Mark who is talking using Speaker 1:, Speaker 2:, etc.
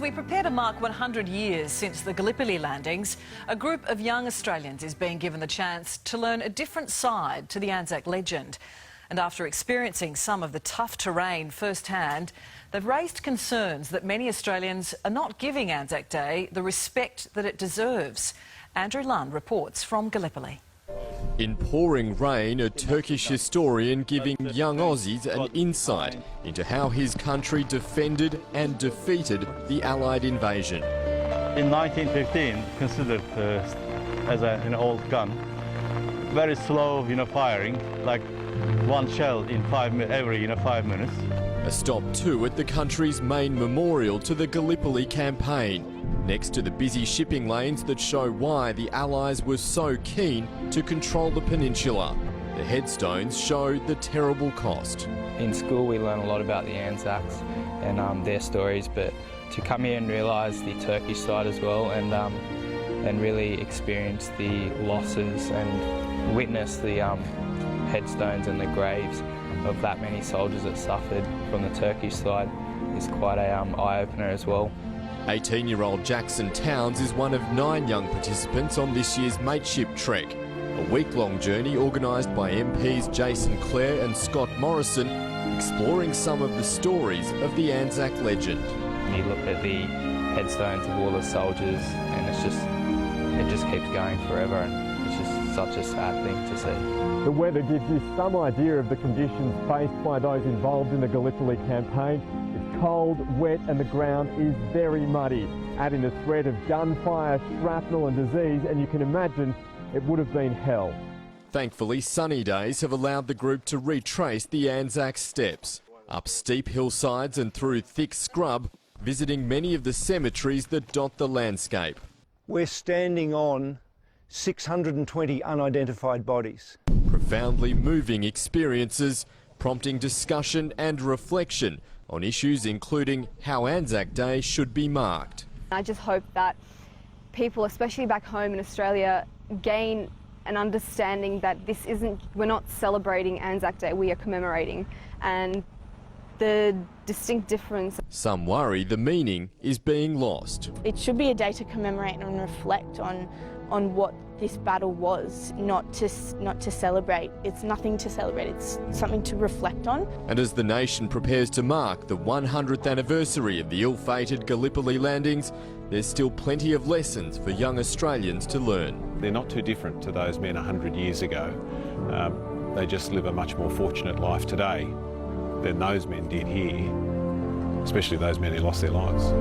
Speaker 1: we prepare to mark 100 years since the Gallipoli landings, a group of young Australians is being given the chance to learn a different side to the Anzac legend. And after experiencing some of the tough terrain firsthand, they've raised concerns that many Australians are not giving Anzac Day the respect that it deserves. Andrew Lunn reports from Gallipoli.
Speaker 2: In pouring rain, a Turkish historian giving young Aussies an insight into how his country defended and defeated the Allied invasion.
Speaker 3: In 1915, considered as an old gun, very slow, firing, like one shell in every 5 minutes.
Speaker 2: A stop too at the country's main memorial to the Gallipoli campaign, next to the busy shipping lanes that show why the Allies were so keen to control the peninsula. The headstones show the terrible cost.
Speaker 4: In school we learn a lot about the Anzacs and their stories, but to come here and realise the Turkish side as well and really experience the losses and witness the headstones and the graves of that many soldiers that suffered from the Turkish side is quite a eye-opener as well.
Speaker 2: 18-year-old Jackson Towns is one of 9 young participants on this year's Mateship Trek, a week-long journey organised by MPs Jason Clare and Scott Morrison, exploring some of the stories of the Anzac legend.
Speaker 4: You look at the headstones of all the soldiers and it just keeps going forever, and it's just such a sad thing to see.
Speaker 5: The weather gives you some idea of the conditions faced by those involved in the Gallipoli campaign. It's cold, wet and the ground is very muddy, adding the threat of gunfire, shrapnel and disease, and you can imagine it would have been hell.
Speaker 2: Thankfully, sunny days have allowed the group to retrace the Anzac steps, up steep hillsides and through thick scrub, visiting many of the cemeteries that dot the landscape.
Speaker 6: We're standing on 620 unidentified bodies.
Speaker 2: Profoundly moving experiences, prompting discussion and reflection on issues including how Anzac Day should be marked.
Speaker 7: I just hope that people, especially back home in Australia, gain an understanding that we're not celebrating Anzac Day, we are commemorating, and the distinct difference.
Speaker 2: Some worry the meaning is being lost.
Speaker 8: It should be a day to commemorate and reflect on what this battle was, not to celebrate. It's nothing to celebrate, it's something to reflect on.
Speaker 2: And as the nation prepares to mark the 100th anniversary of the ill-fated Gallipoli landings, there's still plenty of lessons for young Australians to learn.
Speaker 9: They're not too different to those men 100 years ago. They just live a much more fortunate life today than those men did here, especially those men who lost their lives.